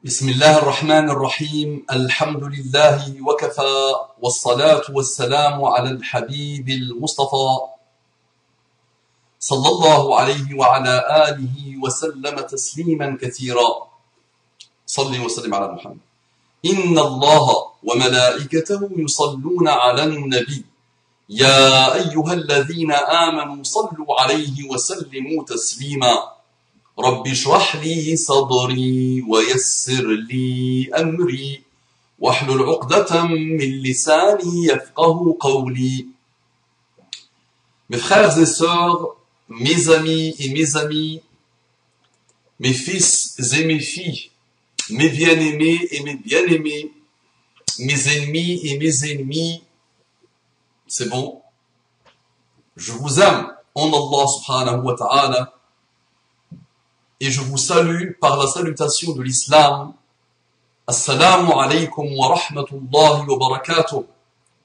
بسم الله الرحمن الرحيم الحمد لله وكفى والصلاة والسلام على الحبيب المصطفى صلى الله عليه وعلى آله وسلم تسليما كثيرا صلي وسلم على محمد إن الله وملائكته يصلون على النبي يا أيها الذين آمنوا صلوا عليه وسلموا تسليما رب اشرح لي صدري ويسر لي أمري واحلل عقدة من لساني يفقه قولي. Mes frères et sœurs, mes amis et mes amies, mes fils et mes filles, mes bien-aimés et mes bien-aimés, mes ennemis et mes ennemis, c'est bon, je vous aime en Allah subhanahu wa ta'ala et je vous salue par la salutation de l'islam. Assalamu alaykum wa rahmatullahi wa barakatuh.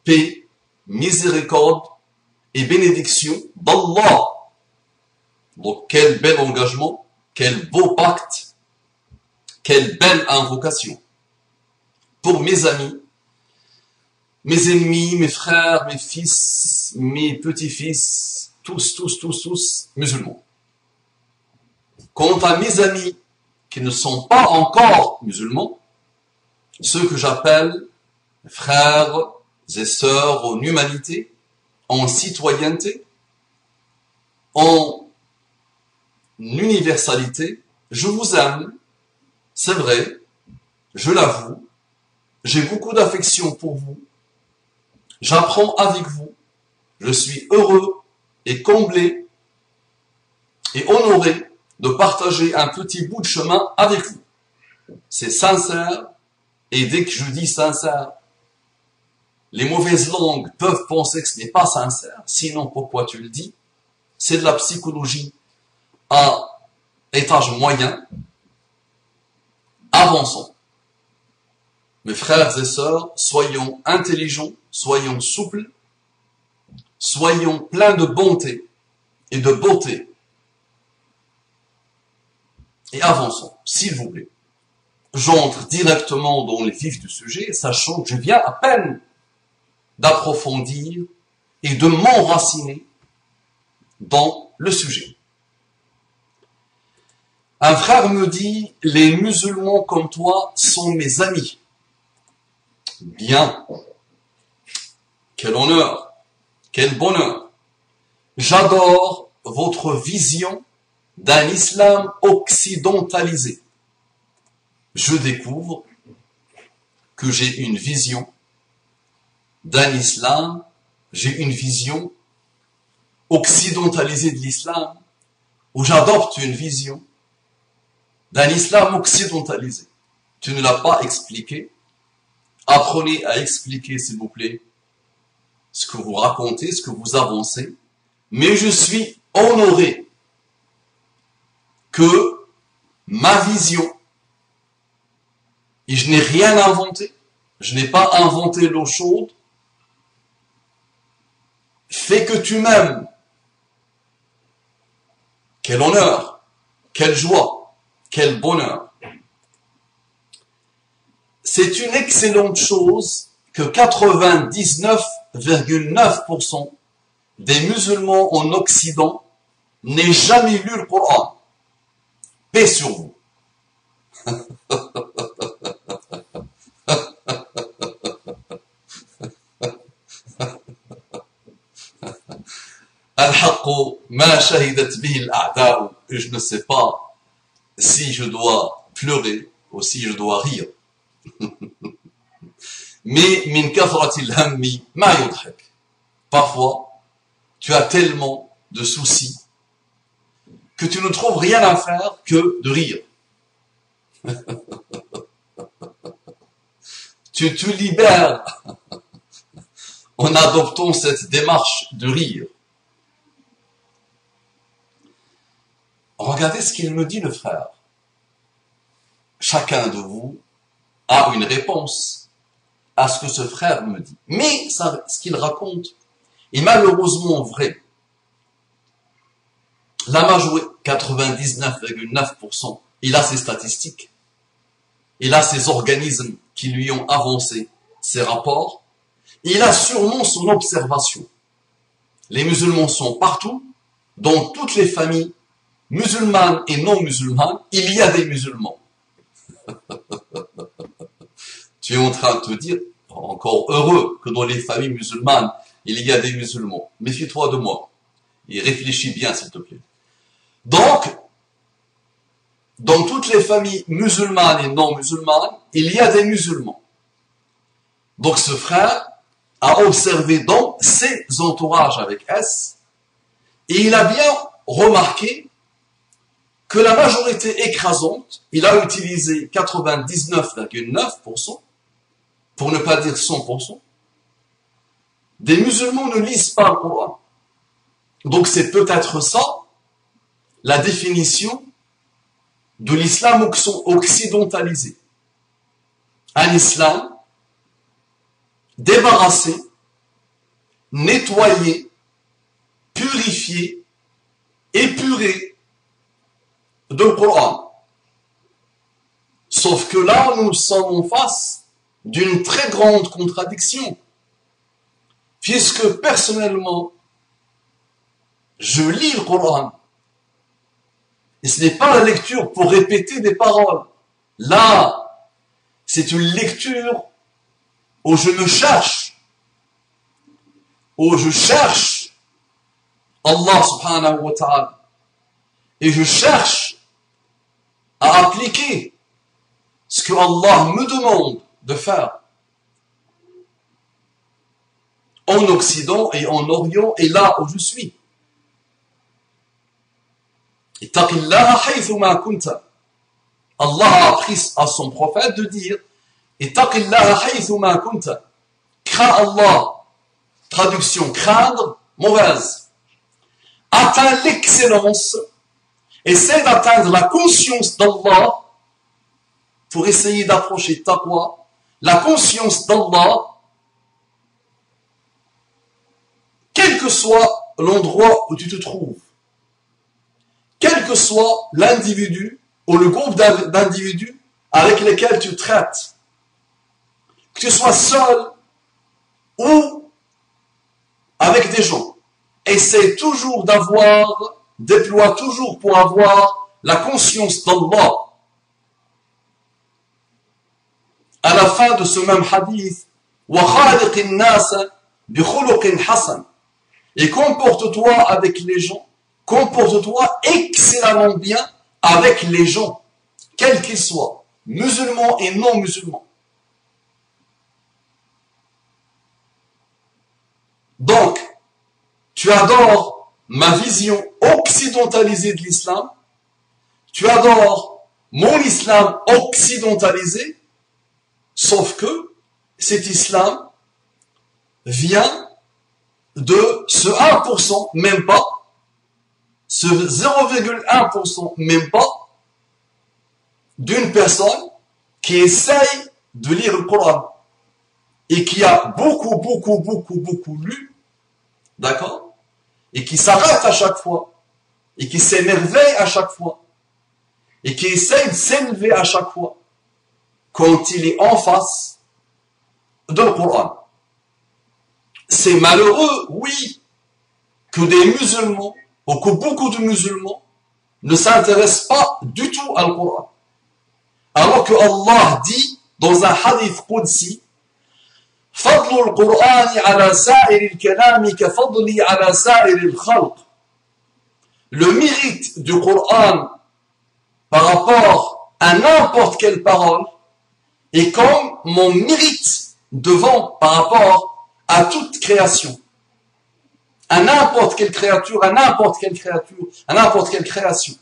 Paix, miséricorde et bénédiction d'Allah. Donc quel bel engagement, quel beau pacte, quelle belle invocation. Pour mes amis, mes ennemis, mes frères, mes fils, mes petits-fils, tous musulmans. Quant à mes amis qui ne sont pas encore musulmans, ceux que j'appelle frères et sœurs en humanité, en citoyenneté, en universalité, je vous aime, c'est vrai, je l'avoue, j'ai beaucoup d'affection pour vous, j'apprends avec vous, je suis heureux et comblé et honoré de partager un petit bout de chemin avec vous. C'est sincère, et dès que je dis sincère, les mauvaises langues peuvent penser que ce n'est pas sincère, sinon pourquoi tu le dis? C'est de la psychologie à étage moyen, avançant. Mes frères et sœurs, soyons intelligents, soyons souples, soyons pleins de bonté et de beauté. Et avançons, s'il vous plaît. J'entre directement dans le vif du sujet, sachant que je viens à peine d'approfondir et de m'enraciner dans le sujet. Un frère me dit, les musulmans comme toi sont mes amis. Bien. Quel honneur, quel bonheur. J'adore votre vision d'un islam occidentalisé. Je découvre que j'ai une vision d'un islam, j'ai une vision occidentalisée de l'islam, où j'adopte une vision d'un islam occidentalisé. Tu ne l'as pas expliqué. Apprenez à expliquer, s'il vous plaît, ce que vous racontez, ce que vous avancez. Mais je suis honoré que ma vision, et je n'ai rien inventé, je n'ai pas inventé l'eau chaude, fait que tu m'aimes. Quel honneur, quelle joie, quel bonheur. C'est une excellente chose que 99,9% des musulmans en Occident n'aient jamais lu le Coran. Paix sur vous. Al-Haqqu ma shahidat bihi al-a'da'u. Je ne sais pas si je dois pleurer ou si je dois rire. Mais min kathrati al-hammi ma yudhak. Parfois, tu as tellement de soucis que tu ne trouves rien à faire que de rire. Tu te libères en adoptant cette démarche de rire. Regardez ce qu'il me dit le frère. Chacun de vous a une réponse à ce que ce frère me dit. Mais ça, ce qu'il raconte est malheureusement vrai. La majorité, 99,9%, il a ses statistiques. il a ses organismes qui lui ont avancé ses rapports, il a sûrement son observation. Les musulmans sont partout, dans toutes les familles, musulmanes et non musulmanes, il y a des musulmans. Tu es en train de te dire, encore heureux que dans les familles musulmanes, il y a des musulmans. Méfie-toi de moi. Et réfléchis bien, s'il te plaît. Donc, dans toutes les familles musulmanes et non musulmanes, il y a des musulmans. Donc ce frère a observé dans ses entourages avec S, et il a bien remarqué que la majorité écrasante, il a utilisé 99,9%, pour ne pas dire 100%, des musulmans ne lisent pas le Coran. Donc c'est peut-être ça, la définition de l'islam occidentalisé. Un islam débarrassé, nettoyé, purifié, épuré de Coran. Sauf que là, nous sommes en face d'une très grande contradiction. Puisque personnellement, je lis le Coran. Et ce n'est pas la lecture pour répéter des paroles. Là, c'est une lecture où je me cherche, où je cherche Allah subhanahu wa ta'ala, et je cherche à appliquer ce que Allah me demande de faire en Occident et en Orient et là où je suis. Ittaqillaha haythuma kunta. Allah a appris à son prophète de dire Ittaqillaha haythuma kunta. Crains Allah. Traduction, craindre, mauvaise. Atteins l'excellence. Essaie d'atteindre la conscience d'Allah pour essayer d'approcher taqwa. La conscience d'Allah, quel que soit l'endroit où tu te trouves, quel que soit l'individu ou le groupe d'individus avec lesquels tu traites, que tu sois seul ou avec des gens, essaie toujours déploie toujours pour avoir la conscience d'Allah. À la fin de ce même hadith, وَخَالِقِ النَّاسَ بِخُلُقٍ حَسَنٍ. Et comporte-toi avec les gens, comporte-toi excellemment bien avec les gens, quels qu'ils soient, musulmans et non musulmans. Donc, tu adores ma vision occidentalisée de l'islam, tu adores mon islam occidentalisé, sauf que cet islam vient de ce 1%, même pas, ce 0,1%, même pas, d'une personne qui essaye de lire le Coran et qui a beaucoup lu, d'accord, et qui s'arrête à chaque fois, et qui s'émerveille à chaque fois, et qui essaye de s'élever à chaque fois, quand il est en face de le Coran. C'est malheureux, oui, que des musulmans, ou que beaucoup de musulmans, ne s'intéressent pas du tout à le Coran. Alors que Allah dit, dans un hadith qudsi, فضل القرآن على سائر الكلام كفضلي على سائر الخلق. Le mérite du Coran par rapport à n'importe quelle parole est comme mon mérite devant par rapport à toute création. À n'importe quelle créature, à n'importe quelle créature, à n'importe quelle création.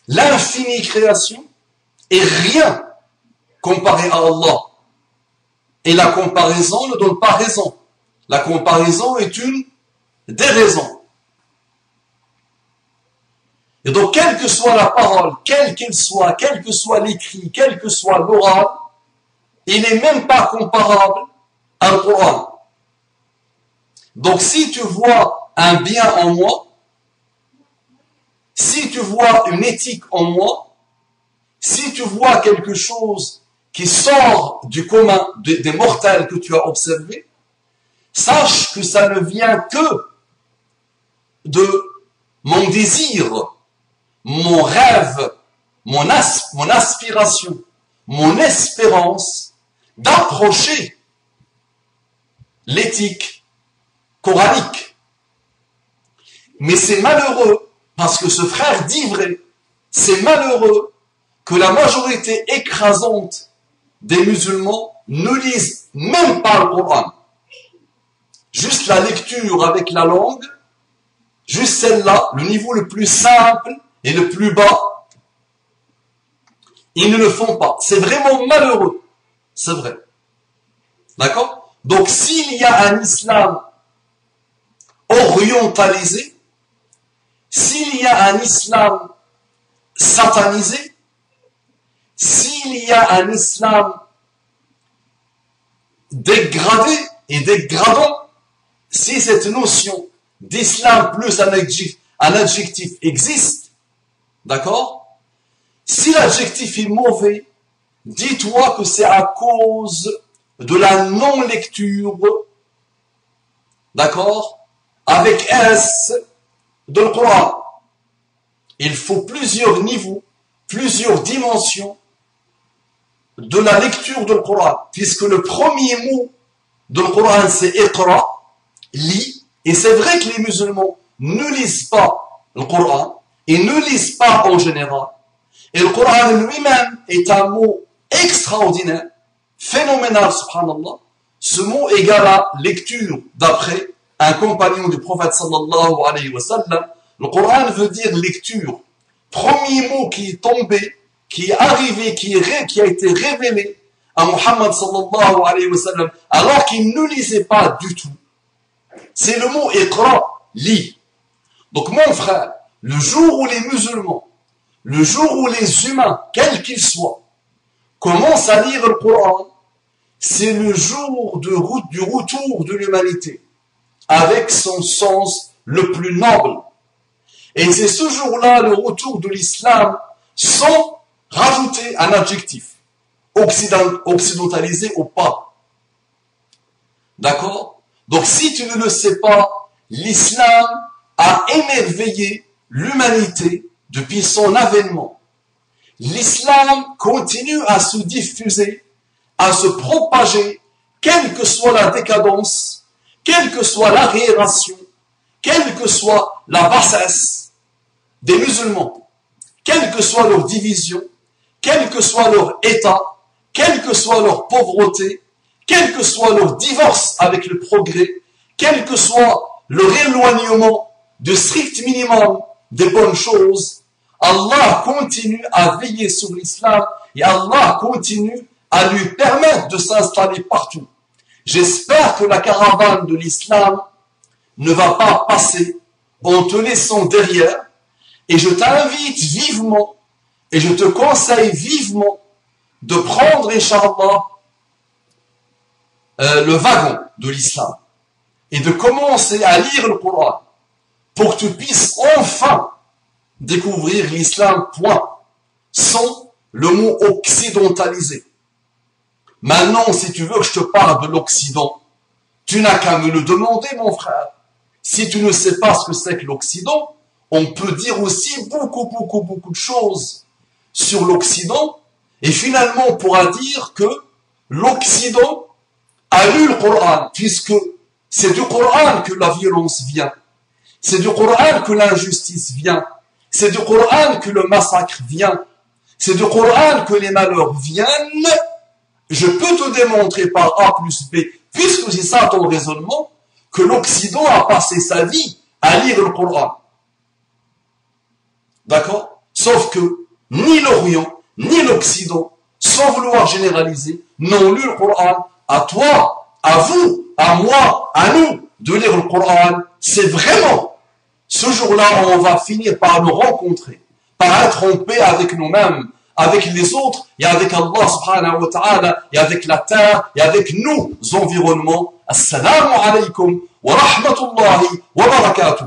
L'infinie création est rien comparé à Allah. Et la comparaison ne donne pas raison. La comparaison est une déraison. Et donc, quelle que soit la parole, quelle qu'elle soit, quel que soit l'écrit, quel que soit l'oral, il n'est même pas comparable à un Coran. Donc, si tu vois un bien en moi, si tu vois une éthique en moi, Si tu vois quelque chose qui sort du commun des mortels que tu as observé, sache que ça ne vient que de mon désir, mon rêve, mon aspiration, mon espérance d'approcher l'éthique coranique. Mais c'est malheureux, parce que ce frère dit vrai, c'est malheureux que la majorité écrasante des musulmans ne lisent même pas le Coran. Juste la lecture avec la langue, juste celle-là, le niveau le plus simple et le plus bas, ils ne le font pas. C'est vraiment malheureux. C'est vrai. D'accord? Donc s'il y a un islam orientalisé, s'il y a un islam satanisé, s'il y a un islam dégradé et dégradant, si cette notion d'islam plus un adjectif existe, d'accord? Si l'adjectif est mauvais, dis-toi que c'est à cause de la non-lecture, d'accord? Avec S de le Coran. Il faut plusieurs niveaux, plusieurs dimensions de la lecture de le Coran, puisque le premier mot de le Coran c'est Iqra, lis, et c'est vrai que les musulmans ne lisent pas le Coran, et ne lisent pas en général, et le Coran lui-même est un mot extraordinaire, phénoménal, subhanallah. Ce mot égale à lecture, d'après un compagnon du prophète sallallahu alayhi wa sallam. Le Coran veut dire lecture. Premier mot qui est tombé, qui est arrivé, qui a été révélé à Muhammad sallallahu alayhi wa sallam, alors qu'il ne lisait pas du tout. C'est le mot Iqra, lis. Donc mon frère, le jour où les musulmans, le jour où les humains, quels qu'ils soient, commencent à lire le Coran, c'est le jour du retour de l'humanité, avec son sens le plus noble. Et c'est ce jour-là le retour de l'islam sans rajouter un adjectif, occidentalisé ou pas. D'accord? Donc si tu ne le sais pas, l'islam a émerveillé l'humanité depuis son avènement. L'islam continue à se diffuser, à se propager, quelle que soit la décadence, quelle que soit l'arriération, quelle que soit la bassesse des musulmans, quelle que soit leur division, quel que soit leur état, quelle que soit leur pauvreté, quel que soit leur divorce avec le progrès, quel que soit leur éloignement de strict minimum des bonnes choses, Allah continue à veiller sur l'islam et Allah continue à lui permettre de s'installer partout. J'espère que la caravane de l'islam ne va pas passer en te laissant derrière, et je t'invite vivement et je te conseille vivement de prendre, Inch'Allah, le wagon de l'islam et de commencer à lire le Coran pour que tu puisses enfin découvrir l'islam, point, sans le mot occidentalisé. Maintenant, si tu veux que je te parle de l'Occident, tu n'as qu'à me le demander, mon frère. Si tu ne sais pas ce que c'est que l'Occident, on peut dire aussi beaucoup de choses sur l'Occident, et finalement on pourra dire que l'Occident a lu le Coran, puisque c'est du Coran que la violence vient, c'est du Coran que l'injustice vient, c'est du Coran que le massacre vient, c'est du Coran que les malheurs viennent. Je peux te démontrer par A plus B, puisque c'est ça ton raisonnement, que l'Occident a passé sa vie à lire le Coran. D'accord? Sauf que ni l'Orient, ni l'Occident, sans vouloir généraliser, n'ont lu le Coran. À toi, à vous, à moi, à nous, de lire le Coran. C'est vraiment ce jour-là où on va finir par nous rencontrer, par être en paix avec nous-mêmes, avec les autres, et avec Allah subhanahu wa ta'ala, et avec la terre, et avec nos environnements. Assalamu alaikum wa rahmatullahi wa barakatuh.